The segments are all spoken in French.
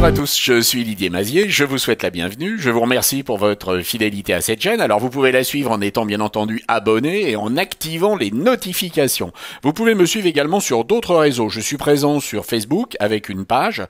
Bonjour à tous, je suis Didier Mazier, je vous souhaite la bienvenue, je vous remercie pour votre fidélité à cette chaîne. Alors vous pouvez la suivre en étant bien entendu abonné et en activant les notifications. Vous pouvez me suivre également sur d'autres réseaux, je suis présent sur Facebook avec une page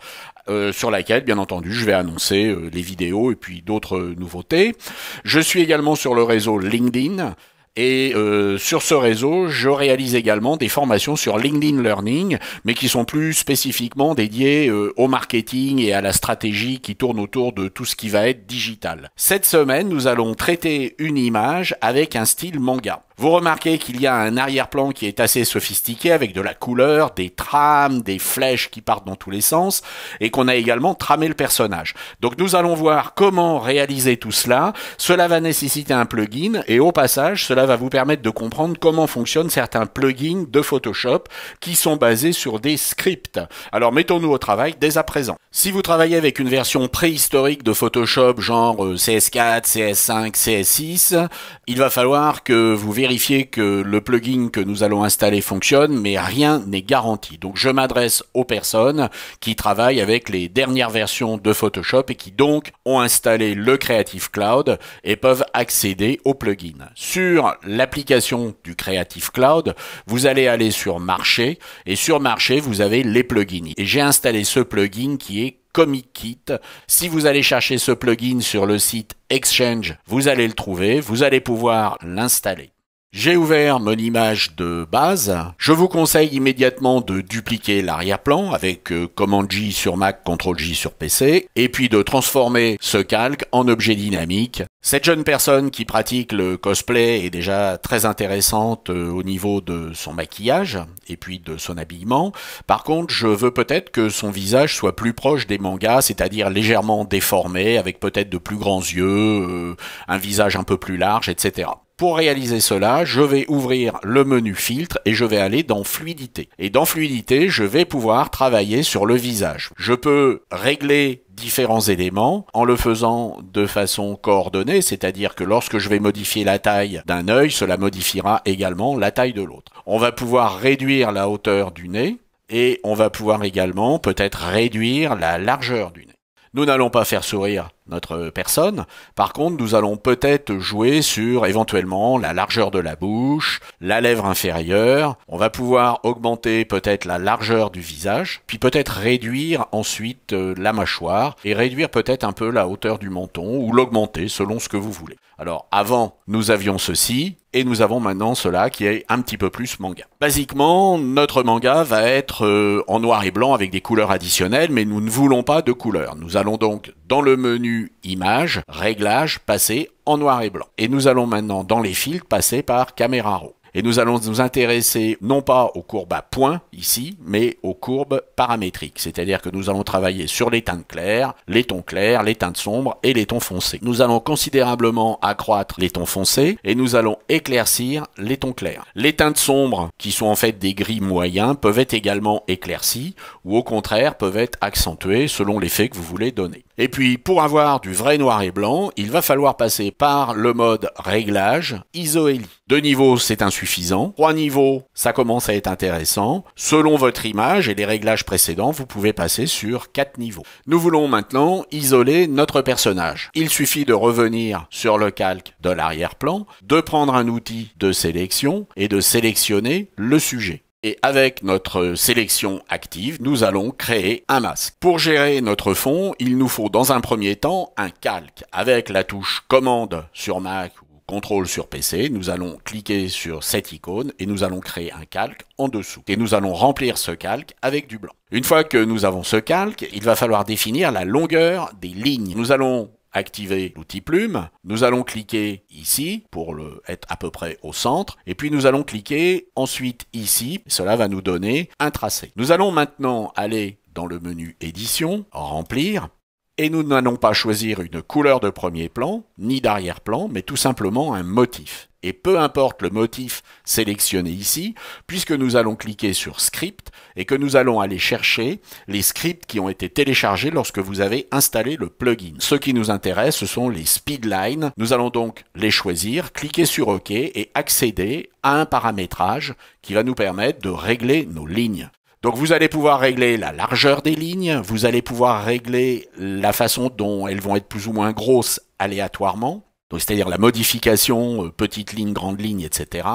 sur laquelle bien entendu je vais annoncer les vidéos et puis d'autres nouveautés. Je suis également sur le réseau LinkedIn. Et sur ce réseau, je réalise également des formations sur LinkedIn Learning, mais qui sont plus spécifiquement dédiées au marketing et à la stratégie qui tourne autour de tout ce qui va être digital. Cette semaine, nous allons traiter une image avec un style manga. Vous remarquez qu'il y a un arrière-plan qui est assez sophistiqué avec de la couleur, des trames, des flèches qui partent dans tous les sens et qu'on a également tramé le personnage. Donc nous allons voir comment réaliser tout cela. Cela va nécessiter un plugin et au passage, cela va vous permettre de comprendre comment fonctionnent certains plugins de Photoshop qui sont basés sur des scripts. Alors mettons-nous au travail dès à présent. Si vous travaillez avec une version préhistorique de Photoshop genre CS4, CS5, CS6, il va falloir que vous vérifiez que le plugin que nous allons installer fonctionne, mais rien n'est garanti. Donc je m'adresse aux personnes qui travaillent avec les dernières versions de Photoshop et qui donc ont installé le Creative Cloud et peuvent accéder au plugin. Sur l'application du Creative Cloud, vous allez aller sur Marché et sur Marché, vous avez les plugins. Et j'ai installé ce plugin qui est Comic Kit. Si vous allez chercher ce plugin sur le site Exchange, vous allez le trouver, vous allez pouvoir l'installer. J'ai ouvert mon image de base. Je vous conseille immédiatement de dupliquer l'arrière-plan avec Command J sur Mac, Ctrl J sur PC, et puis de transformer ce calque en objet dynamique. Cette jeune personne qui pratique le cosplay est déjà très intéressante au niveau de son maquillage et puis de son habillement. Par contre, je veux peut-être que son visage soit plus proche des mangas, c'est-à-dire légèrement déformé, avec peut-être de plus grands yeux, un visage un peu plus large, etc. Pour réaliser cela, je vais ouvrir le menu filtre et je vais aller dans fluidité. Et dans fluidité, je vais pouvoir travailler sur le visage. Je peux régler différents éléments en le faisant de façon coordonnée, c'est-à-dire que lorsque je vais modifier la taille d'un œil, cela modifiera également la taille de l'autre. On va pouvoir réduire la hauteur du nez et on va pouvoir également peut-être réduire la largeur du nez. Nous n'allons pas faire sourire notre personne. Par contre, nous allons peut-être jouer sur éventuellement la largeur de la bouche, la lèvre inférieure. On va pouvoir augmenter peut-être la largeur du visage, puis peut-être réduire ensuite la mâchoire et réduire peut-être un peu la hauteur du menton ou l'augmenter selon ce que vous voulez. Alors avant, nous avions ceci et nous avons maintenant cela qui est un petit peu plus manga. Basiquement, notre manga va être en noir et blanc avec des couleurs additionnelles, mais nous ne voulons pas de couleurs. Nous allons donc dans le menu Images, Réglages, passer en noir et blanc. Et nous allons maintenant dans les filtres passer par Caméra Raw. Et nous allons nous intéresser non pas aux courbes à points ici, mais aux courbes paramétriques. C'est-à-dire que nous allons travailler sur les teintes claires, les teintes sombres et les tons foncés. Nous allons considérablement accroître les tons foncés et nous allons éclaircir les tons clairs. Les teintes sombres, qui sont en fait des gris moyens, peuvent être également éclaircies ou au contraire peuvent être accentuées selon l'effet que vous voulez donner. Et puis pour avoir du vrai noir et blanc, il va falloir passer par le mode réglage, ISO et LI. 2 niveaux, c'est insuffisant. 3 niveaux, ça commence à être intéressant. Selon votre image et les réglages précédents, vous pouvez passer sur 4 niveaux. Nous voulons maintenant isoler notre personnage. Il suffit de revenir sur le calque de l'arrière-plan, de prendre un outil de sélection et de sélectionner le sujet. Et avec notre sélection active, nous allons créer un masque. Pour gérer notre fond, il nous faut dans un premier temps un calque. Avec la touche commande sur Mac ou CTRL sur PC, nous allons cliquer sur cette icône et nous allons créer un calque en dessous. Et nous allons remplir ce calque avec du blanc. Une fois que nous avons ce calque, il va falloir définir la longueur des lignes. Nous allons activer l'outil plume, nous allons cliquer ici pour être à peu près au centre et puis nous allons cliquer ensuite ici, cela va nous donner un tracé. Nous allons maintenant aller dans le menu édition, remplir et nous n'allons pas choisir une couleur de premier plan ni d'arrière-plan mais tout simplement un motif. Et peu importe le motif sélectionné ici, puisque nous allons cliquer sur Script et que nous allons aller chercher les scripts qui ont été téléchargés lorsque vous avez installé le plugin. Ce qui nous intéresse, ce sont les speedlines. Nous allons donc les choisir, cliquer sur OK et accéder à un paramétrage qui va nous permettre de régler nos lignes. Donc vous allez pouvoir régler la largeur des lignes, vous allez pouvoir régler la façon dont elles vont être plus ou moins grosses aléatoirement, donc c'est-à-dire la modification, petite ligne, grande ligne, etc.,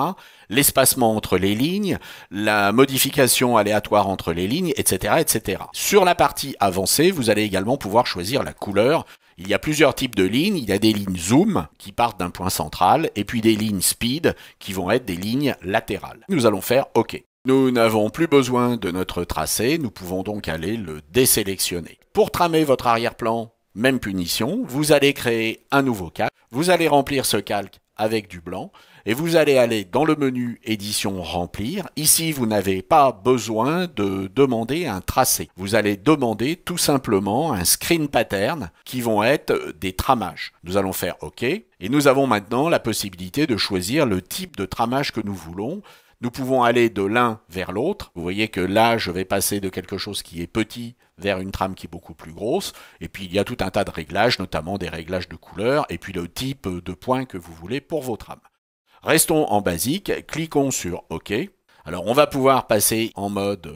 l'espacement entre les lignes, la modification aléatoire entre les lignes, etc., etc. Sur la partie avancée, vous allez également pouvoir choisir la couleur. Il y a plusieurs types de lignes. Il y a des lignes zoom qui partent d'un point central et puis des lignes speed qui vont être des lignes latérales. Nous allons faire OK. Nous n'avons plus besoin de notre tracé, nous pouvons donc aller le désélectionner. Pour tramer votre arrière-plan, même punition, vous allez créer un nouveau calque, vous allez remplir ce calque avec du blanc, et vous allez aller dans le menu édition remplir. Ici, vous n'avez pas besoin de demander un tracé. Vous allez demander tout simplement un screen pattern qui vont être des tramages. Nous allons faire OK, et nous avons maintenant la possibilité de choisir le type de tramage que nous voulons. Nous pouvons aller de l'un vers l'autre. Vous voyez que là, je vais passer de quelque chose qui est petit vers une trame qui est beaucoup plus grosse. Et puis, il y a tout un tas de réglages, notamment des réglages de couleur, et puis le type de point que vous voulez pour vos trames. Restons en basique, cliquons sur OK. Alors, on va pouvoir passer en mode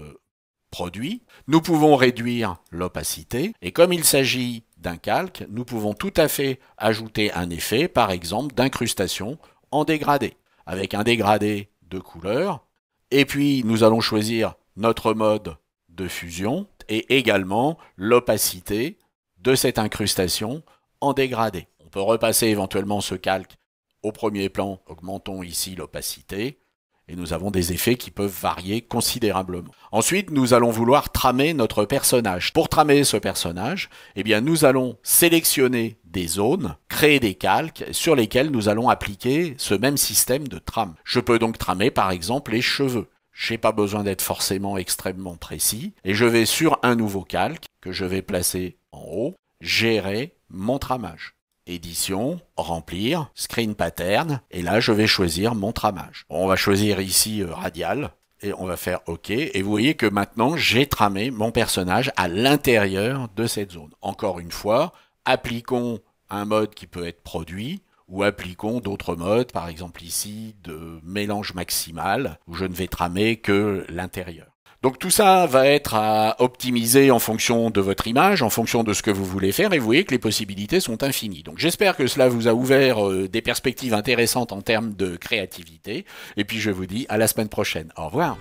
produit. Nous pouvons réduire l'opacité. Et comme il s'agit d'un calque, nous pouvons tout à fait ajouter un effet, par exemple, d'incrustation en dégradé, avec un dégradé de couleur, et puis nous allons choisir notre mode de fusion et également l'opacité de cette incrustation en dégradé. On peut repasser éventuellement ce calque au premier plan, augmentons ici l'opacité, et nous avons des effets qui peuvent varier considérablement. Ensuite, nous allons vouloir tramer notre personnage. Pour tramer ce personnage, eh bien, nous allons sélectionner des zones, créer des calques sur lesquels nous allons appliquer ce même système de trame. Je peux donc tramer par exemple les cheveux. Je n'ai pas besoin d'être forcément extrêmement précis, et je vais sur un nouveau calque que je vais placer en haut, gérer mon tramage. Édition, remplir, screen pattern, et là je vais choisir mon tramage. On va choisir ici radial, et on va faire OK, et vous voyez que maintenant j'ai tramé mon personnage à l'intérieur de cette zone. Encore une fois, appliquons un mode qui peut être produit, ou appliquons d'autres modes, par exemple ici de mélange maximal, où je ne vais tramer que l'intérieur. Donc tout ça va être à optimiser en fonction de votre image, en fonction de ce que vous voulez faire, et vous voyez que les possibilités sont infinies. Donc j'espère que cela vous a ouvert des perspectives intéressantes en termes de créativité, et puis je vous dis à la semaine prochaine. Au revoir.